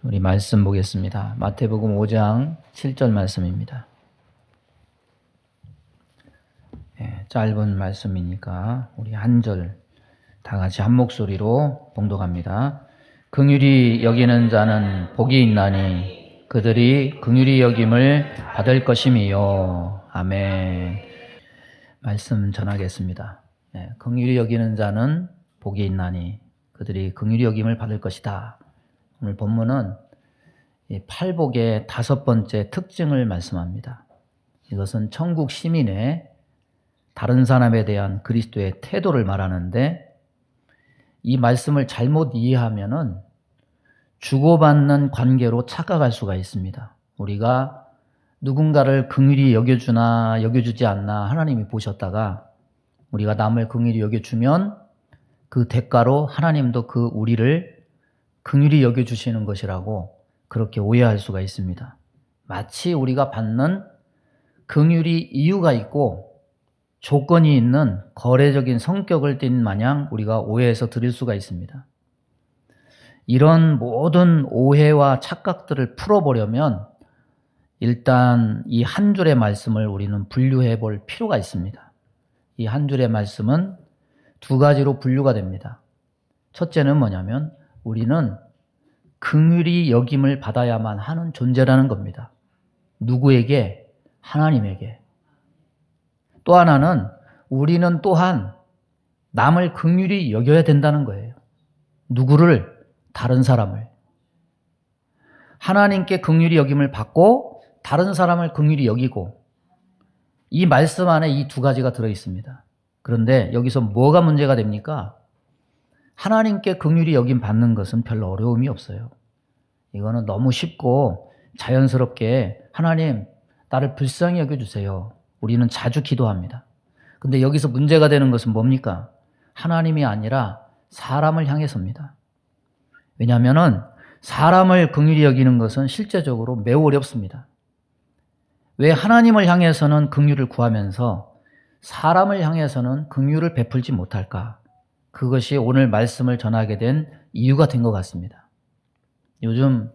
우리 말씀 보겠습니다. 마태복음 5장 7절 말씀입니다. 짧은 말씀이니까 우리 한 절 다 같이 한 목소리로 봉독합니다. 긍휼히 여기는 자는 복이 있나니 그들이 긍휼히 여김을 받을 것임이요. 아멘. 말씀 전하겠습니다. 긍휼히 여기는 자는 복이 있나니 그들이 긍휼히 여김을 받을 것이다. 오늘 본문은 팔복의 5번째 특징을 말씀합니다. 이것은 천국 시민의 다른 사람에 대한 그리스도의 태도를 말하는데, 이 말씀을 잘못 이해하면은 주고받는 관계로 착각할 수가 있습니다. 우리가 누군가를 긍휼히 여겨주나 여겨주지 않나 하나님이 보셨다가 우리가 남을 긍휼히 여겨주면 그 대가로 하나님도 그 우리를 긍휼히 여겨주시는 것이라고 그렇게 오해할 수가 있습니다. 마치 우리가 받는 긍휼이 이유가 있고 조건이 있는 거래적인 성격을 띤 마냥 우리가 오해해서 드릴 수가 있습니다. 이런 모든 오해와 착각들을 풀어보려면 일단 이 한 줄의 말씀을 우리는 분류해 볼 필요가 있습니다. 이 한 줄의 말씀은 두 가지로 분류가 됩니다. 첫째는 뭐냐면 우리는 긍휼히 여김을 받아야만 하는 존재라는 겁니다. 누구에게? 하나님에게. 또 하나는 우리는 또한 남을 긍휼히 여겨야 된다는 거예요. 누구를? 다른 사람을. 하나님께 긍휼히 여김을 받고 다른 사람을 긍휼히 여기고, 이 말씀 안에 이 두 가지가 들어있습니다. 그런데 여기서 뭐가 문제가 됩니까? 하나님께 긍휼히 여김 받는 것은 별로 어려움이 없어요. 이거는 너무 쉽고 자연스럽게 하나님 나를 불쌍히 여겨주세요. 우리는 자주 기도합니다. 근데 여기서 문제가 되는 것은 뭡니까? 하나님이 아니라 사람을 향해서입니다. 왜냐하면 사람을 긍휼히 여기는 것은 실제적으로 매우 어렵습니다. 왜 하나님을 향해서는 긍휼을 구하면서 사람을 향해서는 긍휼을 베풀지 못할까? 그것이 오늘 말씀을 전하게 된 이유가 된 것 같습니다. 요즘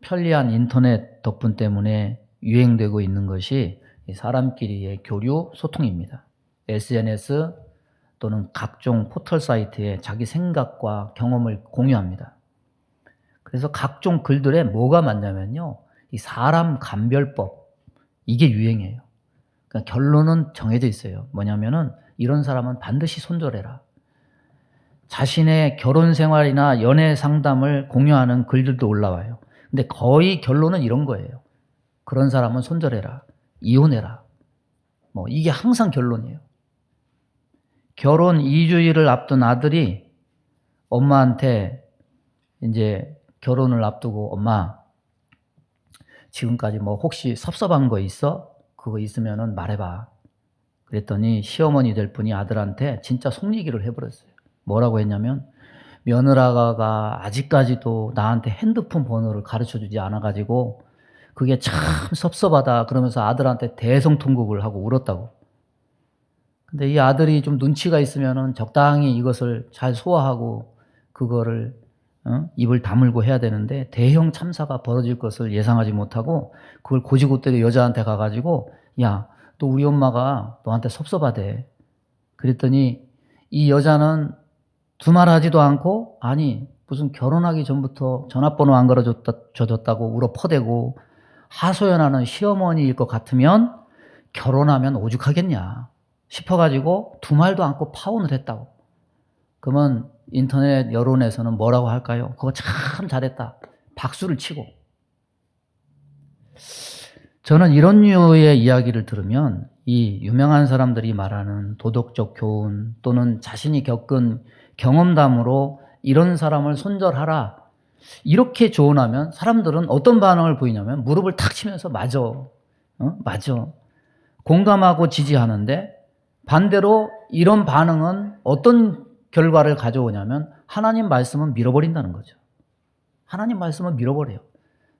편리한 인터넷 덕분 때문에 유행되고 있는 것이 사람끼리의 교류, 소통입니다. SNS 또는 각종 포털 사이트에 자기 생각과 경험을 공유합니다. 그래서 각종 글들에 뭐가 많냐면요, 이 사람 감별법, 이게 유행이에요. 그러니까 결론은 정해져 있어요. 뭐냐면은 이런 사람은 반드시 손절해라. 자신의 결혼 생활이나 연애 상담을 공유하는 글들도 올라와요. 근데 거의 결론은 이런 거예요. 그런 사람은 손절해라. 이혼해라. 이게 항상 결론이에요. 결혼 2주일을 앞둔 아들이 엄마한테 이제 결혼을 앞두고, 엄마, 지금까지 혹시 섭섭한 거 있어? 그거 있으면은 말해봐. 그랬더니 시어머니 될 분이 아들한테 진짜 속 얘기를 해버렸어요. 뭐라고 했냐면, 며느라가 아직까지도 나한테 핸드폰 번호를 가르쳐주지 않아가지고 그게 참 섭섭하다 그러면서 아들한테 대성통곡을 하고 울었다고. 근데 이 아들이 좀 눈치가 있으면은 적당히 이것을 잘 소화하고 그거를 입을 다물고 해야 되는데, 대형 참사가 벌어질 것을 예상하지 못하고 그걸 고지고대로 여자한테 가가지고, 야, 또 우리 엄마가 너한테 섭섭하대. 그랬더니 이 여자는 두말하지도 않고, 아니 무슨 결혼하기 전부터 전화번호 안 걸어줬다고 울어 퍼대고 하소연하는 시어머니일 것 같으면 결혼하면 오죽하겠냐 싶어가지고 두 말도 않고 파혼을 했다고. 그러면 인터넷 여론에서는 뭐라고 할까요? 그거 참 잘했다, 박수를 치고. 저는 이런 류의 이야기를 들으면 이 유명한 사람들이 말하는 도덕적 교훈 또는 자신이 겪은 경험담으로 이런 사람을 손절하라, 이렇게 조언하면 사람들은 어떤 반응을 보이냐면 무릎을 탁 치면서 맞아, 맞아, 공감하고 지지하는데, 반대로 이런 반응은 어떤 결과를 가져오냐면 하나님 말씀은 밀어버린다는 거죠. 하나님 말씀은 밀어버려요.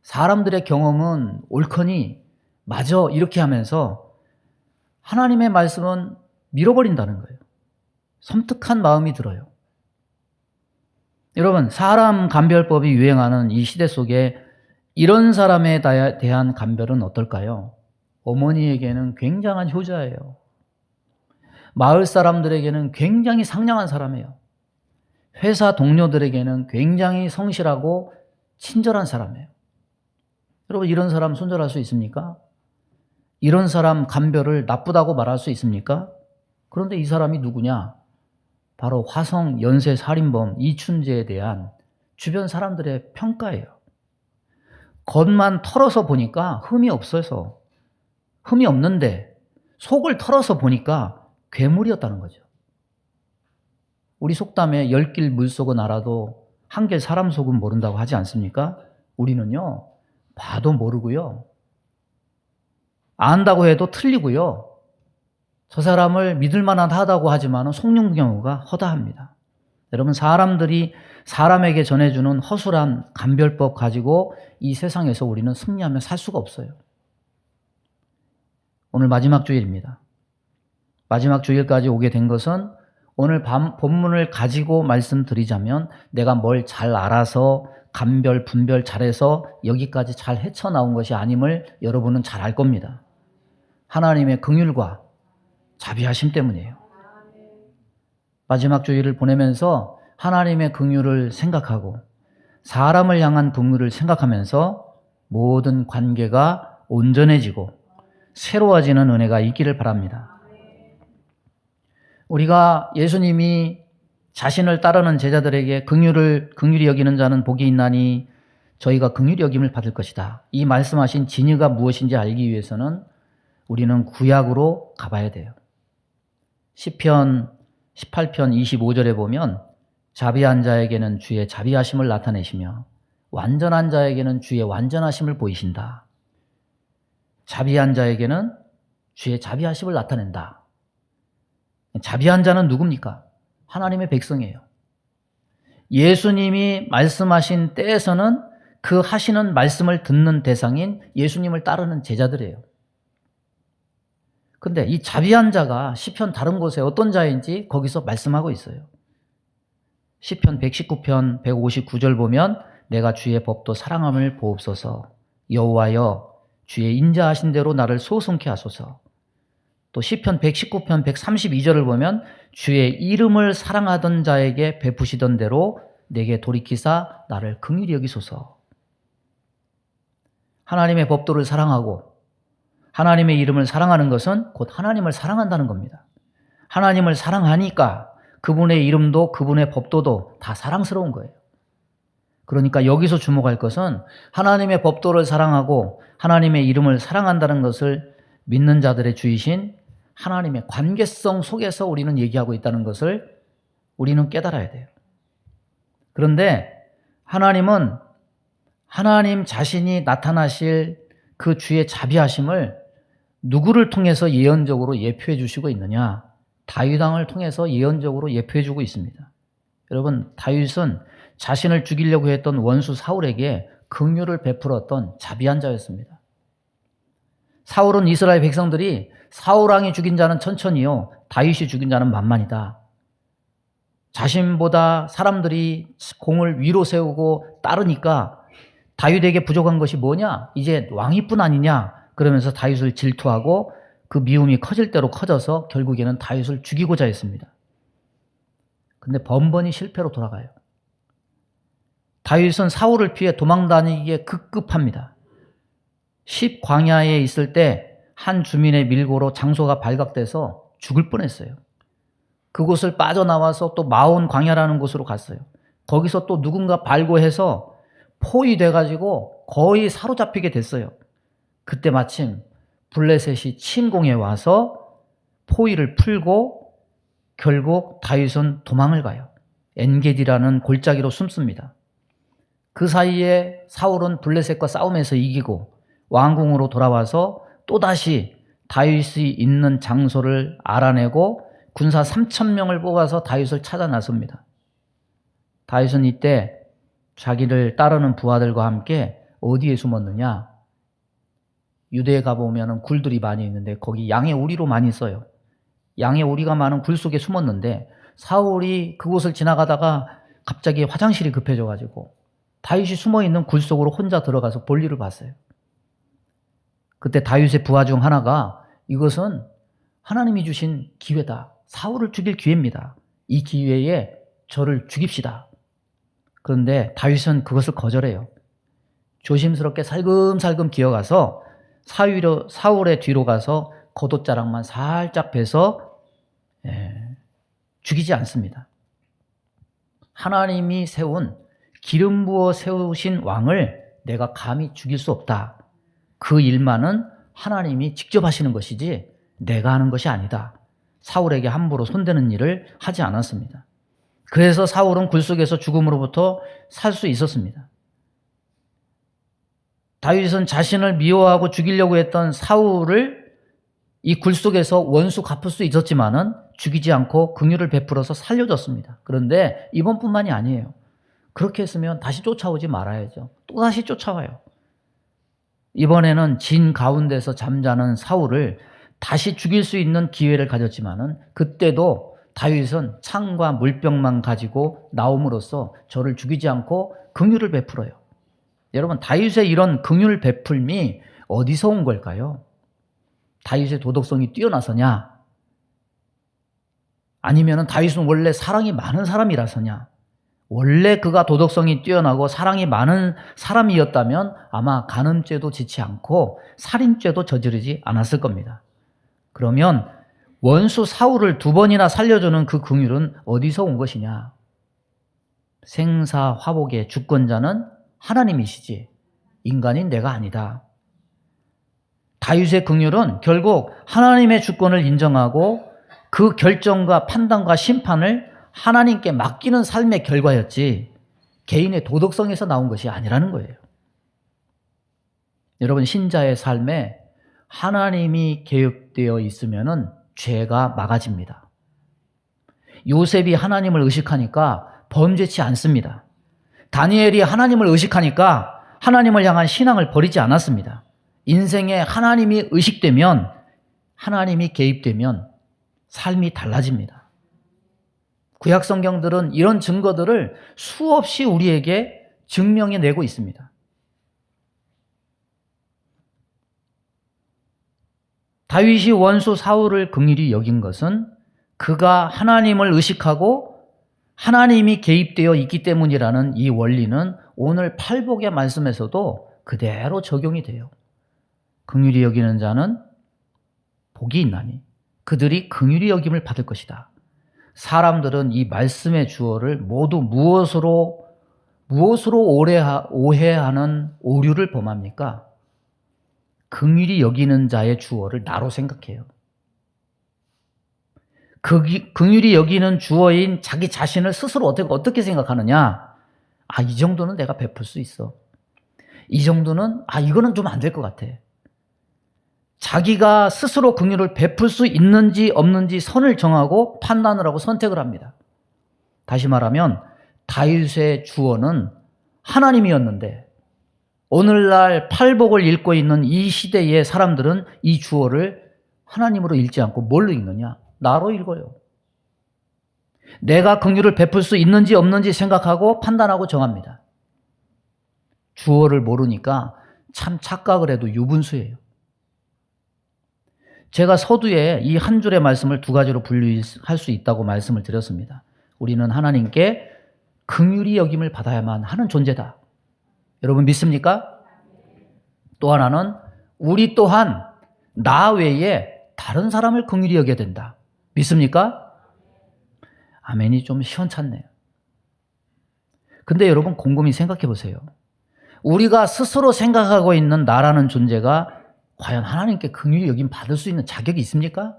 사람들의 경험은 옳거니 맞아 이렇게 하면서 하나님의 말씀은 밀어버린다는 거예요. 섬뜩한 마음이 들어요. 여러분, 사람 감별법이 유행하는 이 시대 속에 이런 사람에 대한 감별은 어떨까요? 어머니에게는 굉장한 효자예요. 마을 사람들에게는 굉장히 상냥한 사람이에요. 회사 동료들에게는 굉장히 성실하고 친절한 사람이에요. 여러분, 이런 사람 손절할 수 있습니까? 이런 사람 감별을 나쁘다고 말할 수 있습니까? 그런데 이 사람이 누구냐? 바로 화성 연쇄 살인범 이춘재에 대한 주변 사람들의 평가예요. 겉만 털어서 보니까 흠이 없어서, 흠이 없는데 속을 털어서 보니까 괴물이었다는 거죠. 우리 속담에 10길 물속은 알아도 한길 사람 속은 모른다고 하지 않습니까? 우리는요, 봐도 모르고요, 안다고 해도 틀리고요, 저 사람을 믿을 만하다고 하지만 속는 경우가 허다합니다. 여러분, 사람들이 사람에게 전해주는 허술한 감별법 가지고 이 세상에서 우리는 승리하며 살 수가 없어요. 오늘 마지막 주일입니다. 마지막 주일까지 오게 된 것은 오늘 본문을 가지고 말씀드리자면 내가 뭘 잘 알아서 감별, 분별 잘해서 여기까지 잘 헤쳐나온 것이 아님을 여러분은 잘 알 겁니다. 하나님의 긍휼과 자비하심 때문이에요. 마지막 주일을 보내면서 하나님의 긍휼을 생각하고 사람을 향한 긍휼을 생각하면서 모든 관계가 온전해지고 새로워지는 은혜가 있기를 바랍니다. 우리가 예수님이 자신을 따르는 제자들에게 긍휼히 여기는 자는 복이 있나니 저희가 긍휼히 여김을 받을 것이다, 이 말씀하신 진의가 무엇인지 알기 위해서는 우리는 구약으로 가봐야 돼요. 시편 18편 25절에 보면 자비한 자에게는 주의 자비하심을 나타내시며 완전한 자에게는 주의 완전하심을 보이신다. 자비한 자에게는 주의 자비하심을 나타낸다. 자비한 자는 누굽니까? 하나님의 백성이에요. 예수님이 말씀하신 때에서는 그 하시는 말씀을 듣는 대상인 예수님을 따르는 제자들이에요. 근데 이 자비한 자가 시편 다른 곳에 어떤 자인지 거기서 말씀하고 있어요. 시편 119편 159절 보면 내가 주의 법도 사랑함을 보옵소서. 여호와여 주의 인자하신 대로 나를 소송케 하소서. 또 시편 119편 132절을 보면 주의 이름을 사랑하던 자에게 베푸시던 대로 내게 돌이키사 나를 긍휼히 여기소서. 하나님의 법도를 사랑하고 하나님의 이름을 사랑하는 것은 곧 하나님을 사랑한다는 겁니다. 하나님을 사랑하니까 그분의 이름도 그분의 법도도 다 사랑스러운 거예요. 그러니까 여기서 주목할 것은 하나님의 법도를 사랑하고 하나님의 이름을 사랑한다는 것을 믿는 자들의 주이신 하나님의 관계성 속에서 우리는 얘기하고 있다는 것을 우리는 깨달아야 돼요. 그런데 하나님은 하나님 자신이 나타나실 그 주의 자비하심을 누구를 통해서 예언적으로 예표해 주시고 있느냐? 다윗 왕을 통해서 예언적으로 예표해 주고 있습니다. 여러분, 다윗은 자신을 죽이려고 했던 원수 사울에게 긍휼을 베풀었던 자비한 자였습니다. 사울은 이스라엘 백성들이 사울 왕이 죽인 자는 천천히요, 다윗이 죽인 자는 만만이다. 자신보다 사람들이 공을 위로 세우고 따르니까 다윗에게 부족한 것이 뭐냐? 이제 왕위뿐 아니냐? 그러면서 다윗을 질투하고 그 미움이 커질 대로 커져서 결국에는 다윗을 죽이고자 했습니다. 근데 번번이 실패로 돌아가요. 다윗은 사울을 피해 도망다니기에 급급합니다. 10광야에 있을 때 한 주민의 밀고로 장소가 발각돼서 죽을 뻔했어요. 그곳을 빠져나와서 또 마온 광야라는 곳으로 갔어요. 거기서 또 누군가 발고해서 포위돼가지고 거의 사로잡히게 됐어요. 그때 마침 블레셋이 침공해 와서 포위를 풀고 결국 다윗은 도망을 가요. 엔게디라는 골짜기로 숨습니다. 그 사이에 사울은 블레셋과 싸움에서 이기고 왕궁으로 돌아와서 또다시 다윗이 있는 장소를 알아내고 군사 3,000명을 뽑아서 다윗을 찾아 나섭니다. 다윗은 이때 자기를 따르는 부하들과 함께 어디에 숨었느냐? 유대에 가보면 굴들이 많이 있는데 거기 양의 우리로 많이 써요. 양의 우리가 많은 굴 속에 숨었는데 사울이 그곳을 지나가다가 갑자기 화장실이 급해져가지고 다윗이 숨어있는 굴 속으로 혼자 들어가서 볼일을 봤어요. 그때 다윗의 부하 중 하나가 이것은 하나님이 주신 기회다. 사울을 죽일 기회입니다. 이 기회에 저를 죽입시다. 그런데 다윗은 그것을 거절해요. 조심스럽게 살금살금 기어가서 사울의 뒤로 가서 겉옷자락만 살짝 베서 죽이지 않습니다. 하나님이 세운 기름 부어 세우신 왕을 내가 감히 죽일 수 없다. 그 일만은 하나님이 직접 하시는 것이지 내가 하는 것이 아니다. 사울에게 함부로 손대는 일을 하지 않았습니다. 그래서 사울은 굴 속에서 죽음으로부터 살 수 있었습니다. 다윗은 자신을 미워하고 죽이려고 했던 사울을 이 굴 속에서 원수 갚을 수 있었지만은 죽이지 않고 긍휼을 베풀어서 살려줬습니다. 그런데 이번뿐만이 아니에요. 그렇게 했으면 다시 쫓아오지 말아야죠. 또다시 쫓아와요. 이번에는 진 가운데서 잠자는 사울을 다시 죽일 수 있는 기회를 가졌지만은 그때도 다윗은 창과 물병만 가지고 나옴으로써 저를 죽이지 않고 긍휼을 베풀어요. 여러분, 다윗의 이런 긍휼 베풀미 어디서 온 걸까요? 다윗의 도덕성이 뛰어나서냐? 아니면 다윗은 원래 사랑이 많은 사람이라서냐? 원래 그가 도덕성이 뛰어나고 사랑이 많은 사람이었다면 아마 간음죄도 짓지 않고 살인죄도 저지르지 않았을 겁니다. 그러면 원수 사울을 2번이나 살려주는 그 긍휼은 어디서 온 것이냐? 생사화복의 주권자는 하나님이시지 인간인 내가 아니다. 다윗의 긍휼은 결국 하나님의 주권을 인정하고 그 결정과 판단과 심판을 하나님께 맡기는 삶의 결과였지 개인의 도덕성에서 나온 것이 아니라는 거예요. 여러분, 신자의 삶에 하나님이 개입되어 있으면은 죄가 막아집니다. 요셉이 하나님을 의식하니까 범죄치 않습니다. 다니엘이 하나님을 의식하니까 하나님을 향한 신앙을 버리지 않았습니다. 인생에 하나님이 의식되면, 하나님이 개입되면 삶이 달라집니다. 구약 성경들은 이런 증거들을 수없이 우리에게 증명해내고 있습니다. 다윗이 원수 사울을 긍휼히 여긴 것은 그가 하나님을 의식하고 하나님이 개입되어 있기 때문이라는 이 원리는 오늘 팔복의 말씀에서도 그대로 적용이 돼요. 긍휼히 여기는 자는 복이 있나니 그들이 긍휼히 여김을 받을 것이다. 사람들은 이 말씀의 주어를 모두 무엇으로 오해하는 오류를 범합니까? 긍휼히 여기는 자의 주어를 나로 생각해요. 긍휼히 여기는 주어인 자기 자신을 스스로 어떻게 생각하느냐? 이 정도는 내가 베풀 수 있어. 이 정도는 이거는 좀 안 될 것 같아. 자기가 스스로 긍휼을 베풀 수 있는지 없는지 선을 정하고 판단을 하고 선택을 합니다. 다시 말하면 다윗의 주어는 하나님이었는데 오늘날 팔복을 읽고 있는 이 시대의 사람들은 이 주어를 하나님으로 읽지 않고 뭘로 읽느냐? 나로 읽어요. 내가 긍휼을 베풀 수 있는지 없는지 생각하고 판단하고 정합니다. 주어를 모르니까 참 착각을 해도 유분수예요. 제가 서두에 이 한 줄의 말씀을 2가지로 분류할 수 있다고 말씀을 드렸습니다. 우리는 하나님께 긍휼히 여김을 받아야만 하는 존재다. 여러분 믿습니까? 또 하나는 우리 또한 나 외에 다른 사람을 긍휼히 여겨야 된다. 믿습니까? 아멘이 좀 시원찮네요. 근데 여러분 곰곰이 생각해 보세요. 우리가 스스로 생각하고 있는 나라는 존재가 과연 하나님께 긍휼히 여김 받을 수 있는 자격이 있습니까?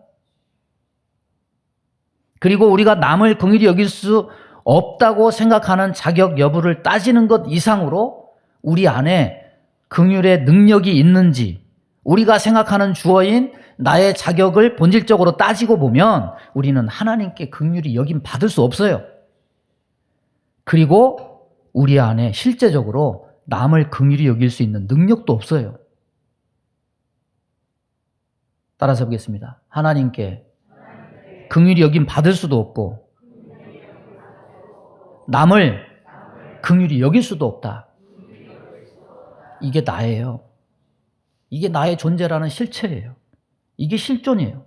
그리고 우리가 남을 긍휼히 여길 수 없다고 생각하는 자격 여부를 따지는 것 이상으로 우리 안에 긍휼의 능력이 있는지 우리가 생각하는 주어인 나의 자격을 본질적으로 따지고 보면 우리는 하나님께 긍휼히 여김 받을 수 없어요. 그리고 우리 안에 실제적으로 남을 긍휼히 여길 수 있는 능력도 없어요. 따라서 보겠습니다. 하나님께 긍휼히 여김 받을 수도 없고 남을 긍휼히 여길 수도 없다. 이게 나예요. 이게 나의 존재라는 실체예요. 이게 실존이에요.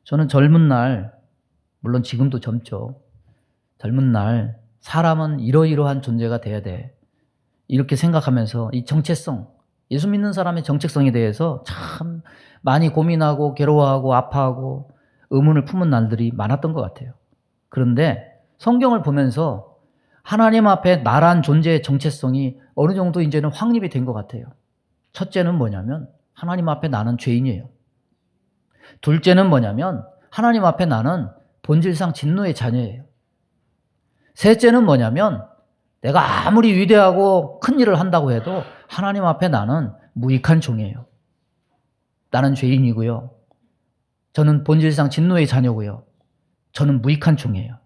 저는 젊은 날, 물론 지금도 젊죠. 젊은 날 사람은 이러이러한 존재가 돼야 돼. 이렇게 생각하면서 이 정체성, 예수 믿는 사람의 정체성에 대해서 참 많이 고민하고 괴로워하고 아파하고 의문을 품은 날들이 많았던 것 같아요. 그런데 성경을 보면서 하나님 앞에 나란 존재의 정체성이 어느 정도 이제는 확립이 된 것 같아요. 첫째는 뭐냐면 하나님 앞에 나는 죄인이에요. 둘째는 뭐냐면 하나님 앞에 나는 본질상 진노의 자녀예요. 셋째는 뭐냐면 내가 아무리 위대하고 큰 일을 한다고 해도 하나님 앞에 나는 무익한 종이에요. 나는 죄인이고요. 저는 본질상 진노의 자녀고요. 저는 무익한 종이에요.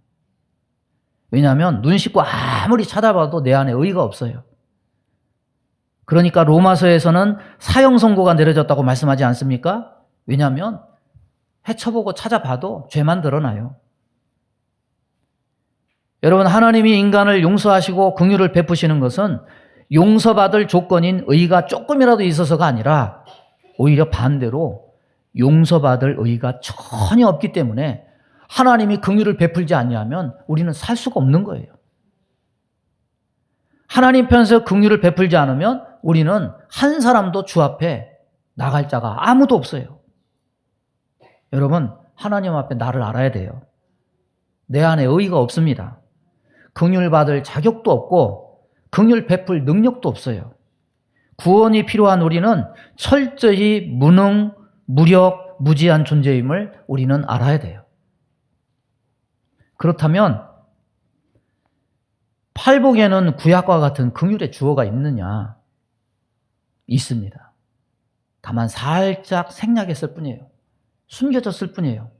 왜냐하면 눈 씻고 아무리 찾아봐도 내 안에 의의가 없어요. 그러니까 로마서에서는 사형 선고가 내려졌다고 말씀하지 않습니까? 왜냐하면 헤쳐보고 찾아봐도 죄만 드러나요. 여러분, 하나님이 인간을 용서하시고 긍휼을 베푸시는 것은 용서받을 조건인 의의가 조금이라도 있어서가 아니라 오히려 반대로 용서받을 의의가 전혀 없기 때문에 하나님이 긍휼을 베풀지 아니하면 우리는 살 수가 없는 거예요. 하나님 편에서 긍휼을 베풀지 않으면 우리는 한 사람도 주 앞에 나갈 자가 아무도 없어요. 여러분, 하나님 앞에 나를 알아야 돼요. 내 안에 의의가 없습니다. 긍휼 받을 자격도 없고 긍휼 베풀 능력도 없어요. 구원이 필요한 우리는 철저히 무능, 무력, 무지한 존재임을 우리는 알아야 돼요. 그렇다면 팔복에는 구약과 같은 긍휼의 주어가 있느냐? 있습니다. 다만 살짝 생략했을 뿐이에요. 숨겨졌을 뿐이에요.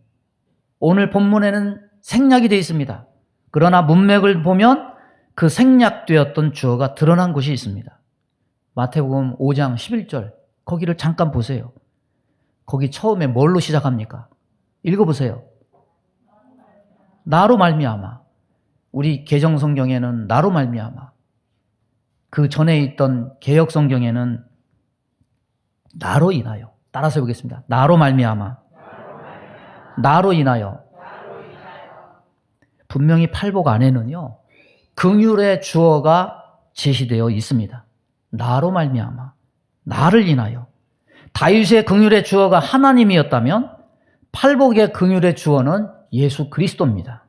오늘 본문에는 생략이 되어 있습니다. 그러나 문맥을 보면 그 생략되었던 주어가 드러난 곳이 있습니다. 마태복음 5장 11절, 거기를 잠깐 보세요. 거기 처음에 뭘로 시작합니까? 읽어보세요. 나로 말미암아. 우리 개정 성경에는 나로 말미암아. 그 전에 있던 개역 성경에는 나로 인하여. 따라서 해보겠습니다. 나로 말미암아. 나로 인하여. 분명히 팔복 안에는요, 긍휼의 주어가 제시되어 있습니다. 나로 말미암아. 나를 인하여. 다윗의 긍휼의 주어가 하나님이었다면 팔복의 긍휼의 주어는 예수 그리스도입니다.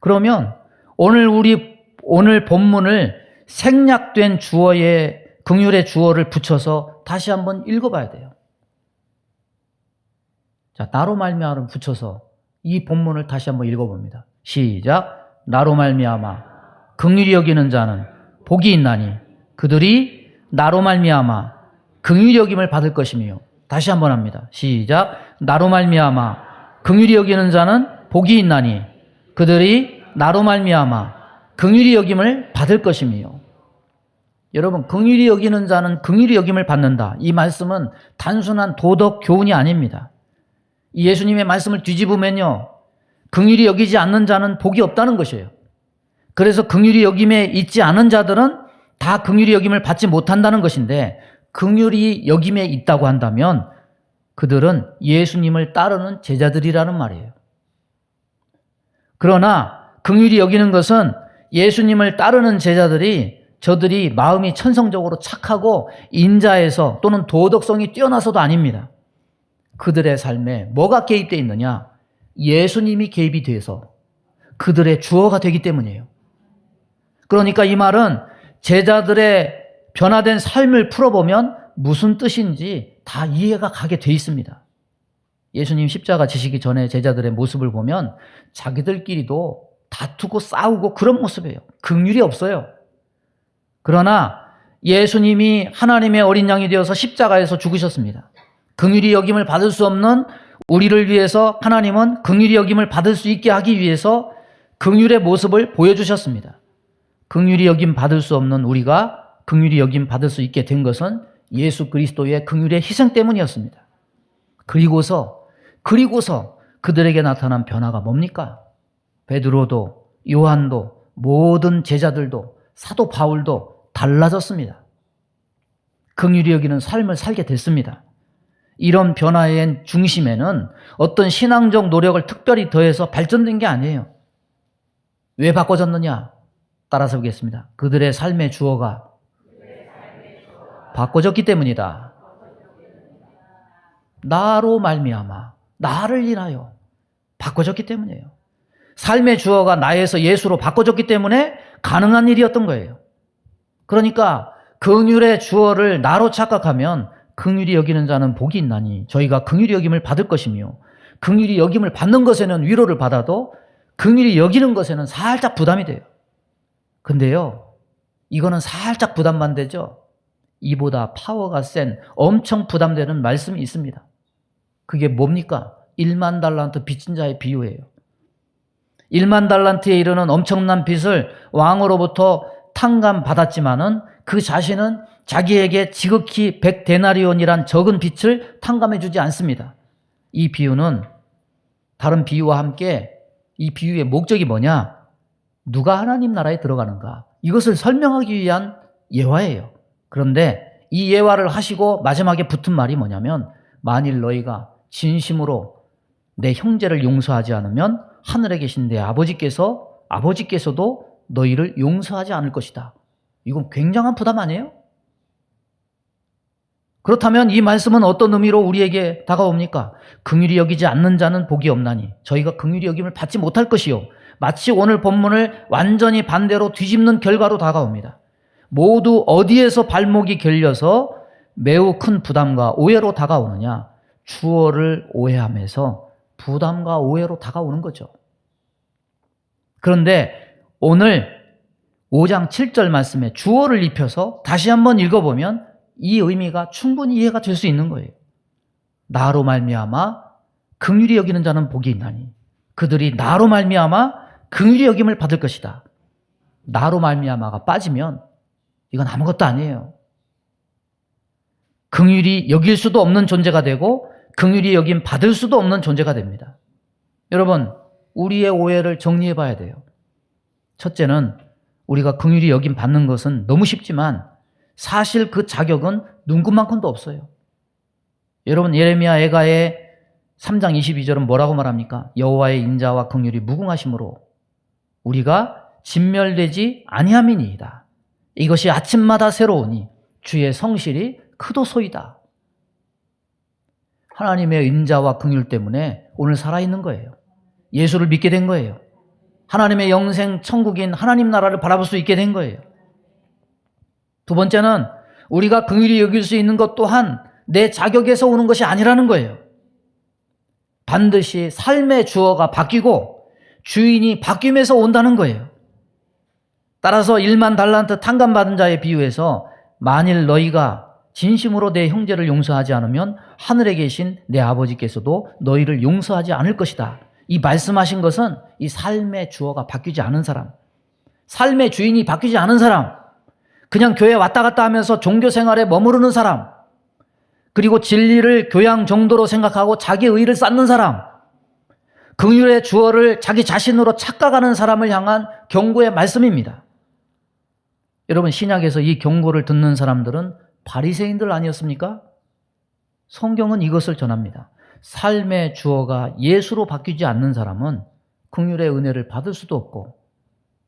그러면 오늘 본문을 생략된 주어에 긍휼의 주어를 붙여서 다시 한번 읽어봐야 돼요. 자, 나로 말미암아를 붙여서 이 본문을 다시 한번 읽어봅니다. 시작. 나로 말미암아 긍휼히 여기는 자는 복이 있나니 그들이 나로 말미암아 긍휼히 여김을 받을 것이며. 다시 한번 합니다. 시작. 나로 말미암아 긍휼히 여기는 자는 복이 있나니 그들이 나로 말미암아 긍휼히 여김을 받을 것이며. 여러분, 긍휼히 여기는 자는 긍휼히 여김을 받는다. 이 말씀은 단순한 도덕 교훈이 아닙니다. 이 예수님의 말씀을 뒤집으면요, 긍휼히 여기지 않는 자는 복이 없다는 것이에요. 그래서 긍휼히 여김에 있지 않은 자들은 다 긍휼히 여김을 받지 못한다는 것인데, 긍휼히 여김에 있다고 한다면 그들은 예수님을 따르는 제자들이라는 말이에요. 그러나 긍휼히 여기는 것은 예수님을 따르는 제자들이 저들이 마음이 천성적으로 착하고 인자해서 또는 도덕성이 뛰어나서도 아닙니다. 그들의 삶에 뭐가 개입되어 있느냐? 예수님이 개입이 돼서 그들의 주어가 되기 때문이에요. 그러니까 이 말은 제자들의 변화된 삶을 풀어보면 무슨 뜻인지 다 이해가 가게 돼 있습니다. 예수님 십자가 지시기 전에 제자들의 모습을 보면 자기들끼리도 다투고 싸우고 그런 모습이에요. 긍휼이 없어요. 그러나 예수님이 하나님의 어린 양이 되어서 십자가에서 죽으셨습니다. 긍휼히 여김을 받을 수 없는 우리를 위해서 하나님은 긍휼히 여김을 받을 수 있게 하기 위해서 긍휼의 모습을 보여주셨습니다. 긍휼히 여김 받을 수 없는 우리가 긍휼히 여김 받을 수 있게 된 것은 예수 그리스도의 긍휼의 희생 때문이었습니다. 그리고서 그들에게 나타난 변화가 뭡니까? 베드로도 요한도 모든 제자들도 사도 바울도 달라졌습니다. 긍휼히 여기는 삶을 살게 됐습니다. 이런 변화의 중심에는 어떤 신앙적 노력을 특별히 더해서 발전된 게 아니에요. 왜 바꿔졌느냐? 따라서 보겠습니다. 그들의 삶의 주어가 바꿔졌기 때문이다. 나로 말미암아, 나를 인하여 바꿔졌기 때문이에요. 삶의 주어가 나에서 예수로 바꿔졌기 때문에 가능한 일이었던 거예요. 그러니까 긍휼의 주어를 나로 착각하면 긍휼히 여기는 자는 복이 있나니 저희가 긍휼히 여김을 받을 것이며 긍휼히 여김을 받는 것에는 위로를 받아도 긍휼히 여기는 것에는 살짝 부담이 돼요. 근데요, 이거는 살짝 부담만 되죠. 이보다 파워가 센 엄청 부담되는 말씀이 있습니다. 그게 뭡니까? 1만 달란트 빚진 자의 비유예요. 1만 달란트에 이르는 엄청난 빚을 왕으로부터 탕감받았지만은 그 자신은 자기에게 지극히 100데나리온이란 적은 빚을 탕감해 주지 않습니다. 이 비유는 다른 비유와 함께 이 비유의 목적이 뭐냐? 누가 하나님 나라에 들어가는가? 이것을 설명하기 위한 예화예요. 그런데 이 예화를 하시고 마지막에 붙은 말이 뭐냐면 만일 너희가 진심으로 내 형제를 용서하지 않으면 하늘에 계신 내 아버지께서도 너희를 용서하지 않을 것이다. 이건 굉장한 부담 아니에요? 그렇다면 이 말씀은 어떤 의미로 우리에게 다가옵니까? 긍휼히 여기지 않는 자는 복이 없나니 저희가 긍휼히 여김을 받지 못할 것이요. 마치 오늘 본문을 완전히 반대로 뒤집는 결과로 다가옵니다. 모두 어디에서 발목이 결려서 매우 큰 부담과 오해로 다가오느냐? 주어를 오해하면서 부담과 오해로 다가오는 거죠. 그런데 오늘 5장 7절 말씀에 주어를 입혀서 다시 한번 읽어보면 이 의미가 충분히 이해가 될 수 있는 거예요. 나로 말미암아 긍휼히 여기는 자는 복이 있나니 그들이 나로 말미암아 긍휼히 여김을 받을 것이다. 나로 말미암아가 빠지면 이건 아무것도 아니에요. 긍휼히 여길 수도 없는 존재가 되고 긍휼히 여김 받을 수도 없는 존재가 됩니다. 여러분, 우리의 오해를 정리해 봐야 돼요. 첫째는 우리가 긍휼히 여김 받는 것은 너무 쉽지만 사실 그 자격은 눈금만큼도 없어요. 여러분, 예레미야 애가의 3장 22절은 뭐라고 말합니까? 여호와의 인자와 긍휼이 무궁하심으로 우리가 진멸되지 아니함이니이다. 이것이 아침마다 새로우니 주의 성실이 크도소이다. 하나님의 인자와 긍휼 때문에 오늘 살아있는 거예요. 예수를 믿게 된 거예요. 하나님의 영생 천국인 하나님 나라를 바라볼 수 있게 된 거예요. 두 번째는 우리가 긍휼히 여길 수 있는 것 또한 내 자격에서 오는 것이 아니라는 거예요. 반드시 삶의 주어가 바뀌고 주인이 바뀌면서 온다는 거예요. 따라서 1만 달란트 탕감받은 자의 비유에서 만일 너희가 진심으로 내 형제를 용서하지 않으면 하늘에 계신 내 아버지께서도 너희를 용서하지 않을 것이다. 이 말씀하신 것은 이 삶의 주어가 바뀌지 않은 사람, 삶의 주인이 바뀌지 않은 사람, 그냥 교회 왔다 갔다 하면서 종교 생활에 머무르는 사람, 그리고 진리를 교양 정도로 생각하고 자기 의의를 쌓는 사람, 긍휼의 주어를 자기 자신으로 착각하는 사람을 향한 경고의 말씀입니다. 여러분, 신약에서 이 경고를 듣는 사람들은 바리새인들 아니었습니까? 성경은 이것을 전합니다. 삶의 주어가 예수로 바뀌지 않는 사람은 긍휼의 은혜를 받을 수도 없고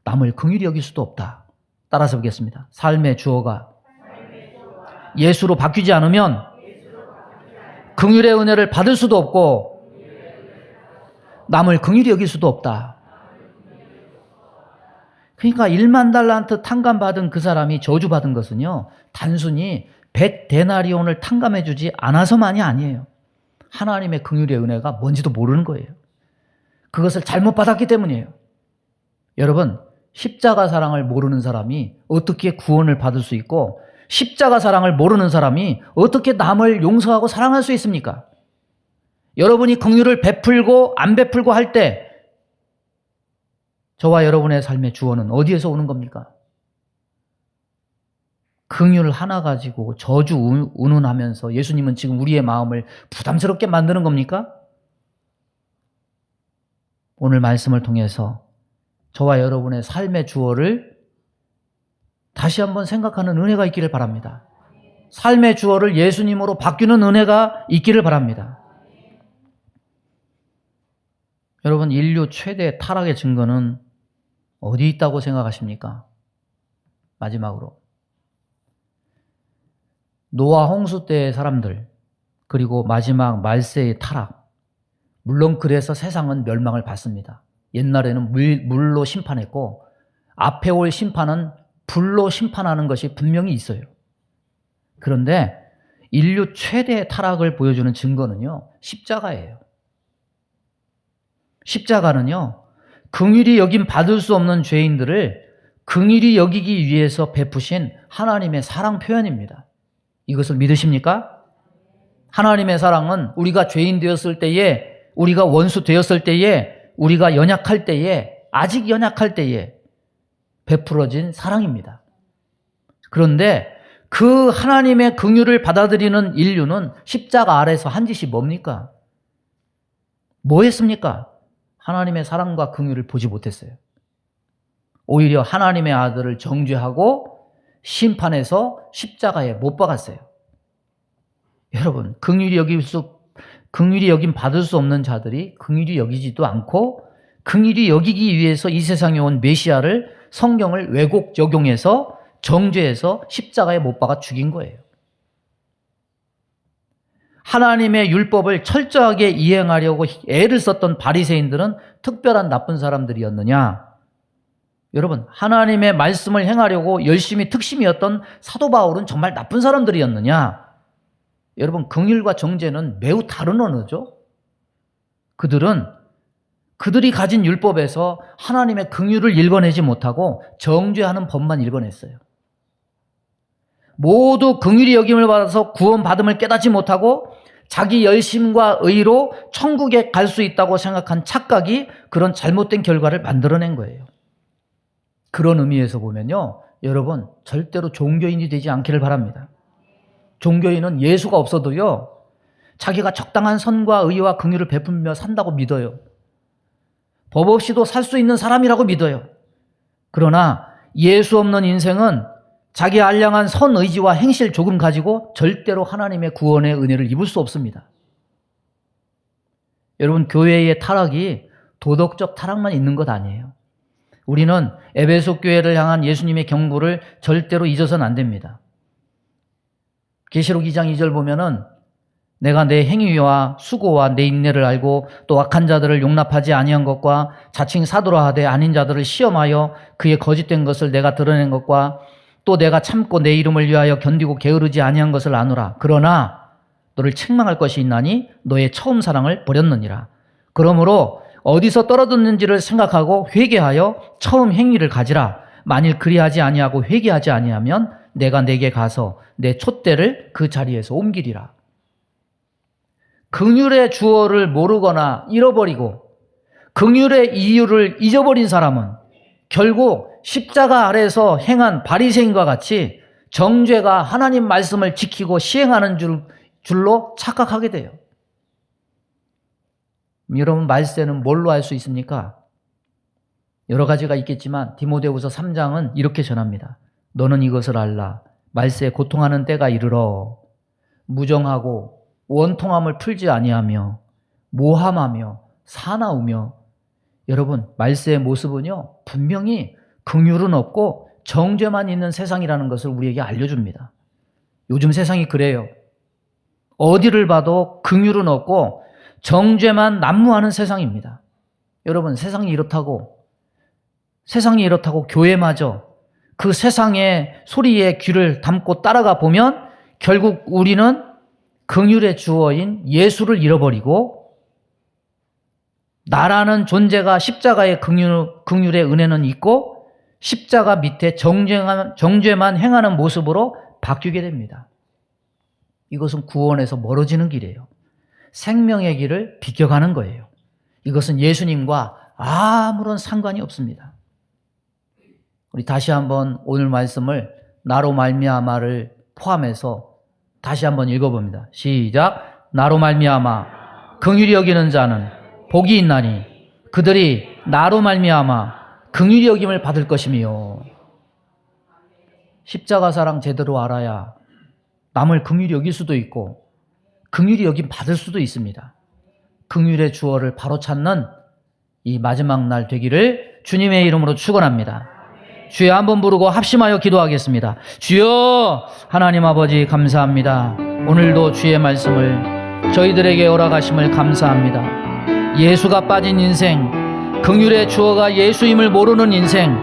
남을 긍휼히 여길 수도 없다. 따라서 보겠습니다. 삶의 주어가 예수로 바뀌지 않으면 긍휼의 은혜를 받을 수도 없고 남을 긍휼히 여길 수도 없다. 그러니까 1만 달란트 탕감받은 그 사람이 저주받은 것은요, 단순히 100데나리온을 탕감해 주지 않아서만이 아니에요. 하나님의 긍휼의 은혜가 뭔지도 모르는 거예요. 그것을 잘못 받았기 때문이에요. 여러분, 십자가 사랑을 모르는 사람이 어떻게 구원을 받을 수 있고 십자가 사랑을 모르는 사람이 어떻게 남을 용서하고 사랑할 수 있습니까? 여러분이 긍휼을 베풀고 안 베풀고 할 때 저와 여러분의 삶의 주어는 어디에서 오는 겁니까? 긍휼 하나 가지고 저주 운운하면서 예수님은 지금 우리의 마음을 부담스럽게 만드는 겁니까? 오늘 말씀을 통해서 저와 여러분의 삶의 주어를 다시 한번 생각하는 은혜가 있기를 바랍니다. 삶의 주어를 예수님으로 바뀌는 은혜가 있기를 바랍니다. 여러분, 인류 최대 타락의 증거는 어디 있다고 생각하십니까? 마지막으로. 노아 홍수 때의 사람들, 그리고 마지막 말세의 타락. 물론 그래서 세상은 멸망을 받습니다. 옛날에는 물로 심판했고 앞에 올 심판은 불로 심판하는 것이 분명히 있어요. 그런데 인류 최대의 타락을 보여주는 증거는요, 십자가예요. 십자가는요, 긍휼히 여김 받을 수 없는 죄인들을 긍휼히 여기기 위해서 베푸신 하나님의 사랑 표현입니다. 이것을 믿으십니까? 하나님의 사랑은 우리가 죄인 되었을 때에, 우리가 원수 되었을 때에, 우리가 연약할 때에, 아직 연약할 때에 베풀어진 사랑입니다. 그런데 그 하나님의 긍휼을 받아들이는 인류는 십자가 아래서 한 짓이 뭡니까? 뭐 했습니까? 하나님의 사랑과 긍휼을 보지 못했어요. 오히려 하나님의 아들을 정죄하고 심판해서 십자가에 못 박았어요. 여러분, 긍휼히 여김 받을 수 없는 자들이 긍휼히 여기지도 않고 긍휼히 여기기 위해서 이 세상에 온 메시아를, 성경을 왜곡 적용해서 정죄해서 십자가에 못 박아 죽인 거예요. 하나님의 율법을 철저하게 이행하려고 애를 썼던 바리새인들은 특별한 나쁜 사람들이었느냐? 여러분, 하나님의 말씀을 행하려고 열심히 특심이었던 사도 바울은 정말 나쁜 사람들이었느냐? 여러분, 긍휼과 정죄는 매우 다른 언어죠. 그들이 가진 율법에서 하나님의 긍휼을 읽어내지 못하고 정죄하는 법만 읽어냈어요. 모두 긍휼히 여김을 받아서 구원받음을 깨닫지 못하고 자기 열심과 의로 천국에 갈 수 있다고 생각한 착각이 그런 잘못된 결과를 만들어낸 거예요. 그런 의미에서 보면요, 여러분, 절대로 종교인이 되지 않기를 바랍니다. 종교인은 예수가 없어도요, 자기가 적당한 선과 의와 긍휼을 베풀며 산다고 믿어요. 법 없이도 살 수 있는 사람이라고 믿어요. 그러나 예수 없는 인생은 자기 알량한 선의지와 행실 조금 가지고 절대로 하나님의 구원의 은혜를 입을 수 없습니다. 여러분, 교회의 타락이 도덕적 타락만 있는 것 아니에요. 우리는 에베소 교회를 향한 예수님의 경고를 절대로 잊어서는 안 됩니다. 계시록 2장 2절 보면은 내가 내 행위와 수고와 내 인내를 알고 또 악한 자들을 용납하지 아니한 것과 자칭 사도라 하되 아닌 자들을 시험하여 그의 거짓된 것을 내가 드러낸 것과 또 내가 참고 내 이름을 위하여 견디고 게으르지 아니한 것을 아노라. 그러나 너를 책망할 것이 있나니 너의 처음 사랑을 버렸느니라. 그러므로 어디서 떨어졌는지를 생각하고 회개하여 처음 행위를 가지라. 만일 그리하지 아니하고 회개하지 아니하면 내가 내게 가서 내 촛대를 그 자리에서 옮기리라. 긍휼의 주어를 모르거나 잃어버리고 긍휼의 이유를 잊어버린 사람은 결국 십자가 아래서 행한 바리새인과 같이 정죄가 하나님 말씀을 지키고 시행하는 줄로 착각하게 돼요. 여러분, 말세는 뭘로 알 수 있습니까? 여러 가지가 있겠지만 디모데후서 3장은 이렇게 전합니다. 너는 이것을 알라. 말세에 고통하는 때가 이르러 무정하고 원통함을 풀지 아니하며 모함하며 사나우며. 여러분, 말세의 모습은요, 분명히 긍휼은 없고 정죄만 있는 세상이라는 것을 우리에게 알려줍니다. 요즘 세상이 그래요. 어디를 봐도 긍휼은 없고 정죄만 난무하는 세상입니다. 여러분, 세상이 이렇다고 교회마저 그 세상의 소리에 귀를 담고 따라가 보면 결국 우리는 긍휼의 주어인 예수를 잃어버리고 나라는 존재가 십자가의 긍휼의 은혜는 있고 십자가 밑에 정죄만 행하는 모습으로 바뀌게 됩니다. 이것은 구원에서 멀어지는 길이에요. 생명의 길을 비껴가는 거예요. 이것은 예수님과 아무런 상관이 없습니다. 우리 다시 한번 오늘 말씀을 나로 말미암아를 포함해서 다시 한번 읽어봅니다. 시작. 나로 말미암아 긍휼히 여기는 자는 복이 있나니 그들이 나로 말미암아 긍휼히 여김을 받을 것이며 십자가 사랑 제대로 알아야 남을 긍휼히 여길 수도 있고 긍휼히 여김 받을 수도 있습니다. 긍휼의 주어를 바로 찾는 이 마지막 날 되기를 주님의 이름으로 축원합니다. 주여 한번 부르고 합심하여 기도하겠습니다. 주여 하나님 아버지 감사합니다. 오늘도 주의 말씀을 저희들에게 허락하심을 감사합니다. 예수가 빠진 인생, 긍휼의 주어가 예수임을 모르는 인생,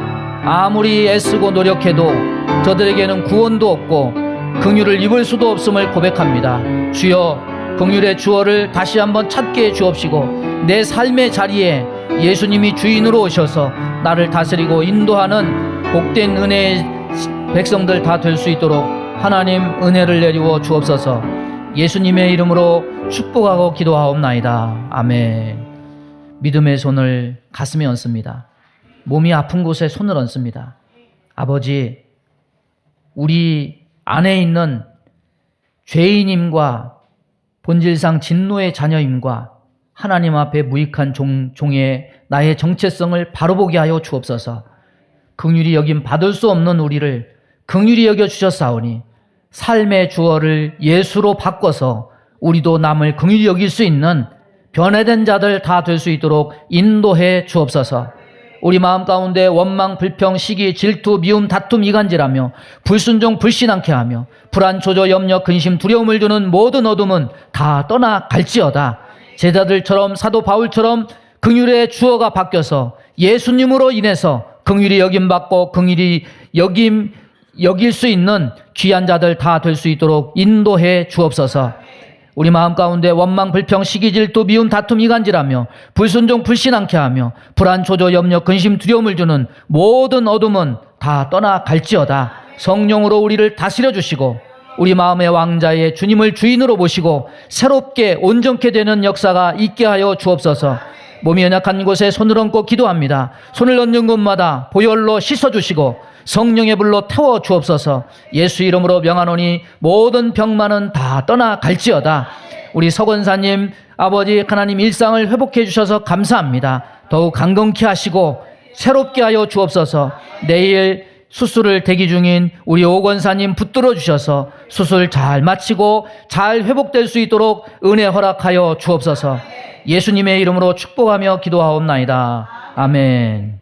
아무리 애쓰고 노력해도 저들에게는 구원도 없고 긍휼을 입을 수도 없음을 고백합니다. 주여 긍휼의 주어를 다시 한번 찾게 해 주옵시고 내 삶의 자리에 예수님이 주인으로 오셔서 나를 다스리고 인도하는 복된 은혜의 백성들 다 될 수 있도록 하나님 은혜를 내리워 주옵소서. 예수님의 이름으로 축복하고 기도하옵나이다. 아멘. 믿음의 손을 가슴에 얹습니다. 몸이 아픈 곳에 손을 얹습니다. 아버지, 우리 안에 있는 죄인임과 본질상 진노의 자녀임과 하나님 앞에 무익한 종의 나의 정체성을 바로 보게 하여 주옵소서. 긍휼히 여김 받을 수 없는 우리를 긍휼히 여겨 주셨사오니 삶의 주어를 예수로 바꿔서 우리도 남을 긍휼히 여길 수 있는 변화된 자들 다 될 수 있도록 인도해 주옵소서. 우리 마음 가운데 원망, 불평, 시기, 질투, 미움, 다툼, 이간질하며 불순종, 불신앙케 하며 불안, 조조, 염려, 근심, 두려움을 주는 모든 어둠은 다 떠나갈지어다. 제자들처럼 사도 바울처럼 긍휼의 주어가 바뀌어서 예수님으로 인해서 긍휼히 여김받고 긍휼히 여길 수 있는 귀한 자들 다 될 수 있도록 인도해 주옵소서. 우리 마음 가운데 원망, 불평, 시기, 질투, 미움, 다툼, 이간질하며 불순종, 불신앙케 하며 불안, 조조, 염려, 근심, 두려움을 주는 모든 어둠은 다 떠나갈지어다. 성령으로 우리를 다스려 주시고 우리 마음의 왕자의 주님을 주인으로 모시고 새롭게 온전케 되는 역사가 있게 하여 주옵소서. 몸이 연약한 곳에 손을 얹고 기도합니다. 손을 얹는 곳마다 보혈로 씻어주시고 성령의 불로 태워 주옵소서. 예수 이름으로 명하노니 모든 병만은 다 떠나갈지어다. 우리 서건사님 아버지 하나님 일상을 회복해 주셔서 감사합니다. 더욱 강건케 하시고 새롭게 하여 주옵소서. 내일 수술을 대기 중인 우리 오건사님 붙들어 주셔서 수술 잘 마치고 잘 회복될 수 있도록 은혜 허락하여 주옵소서. 예수님의 이름으로 축복하며 기도하옵나이다. 아멘.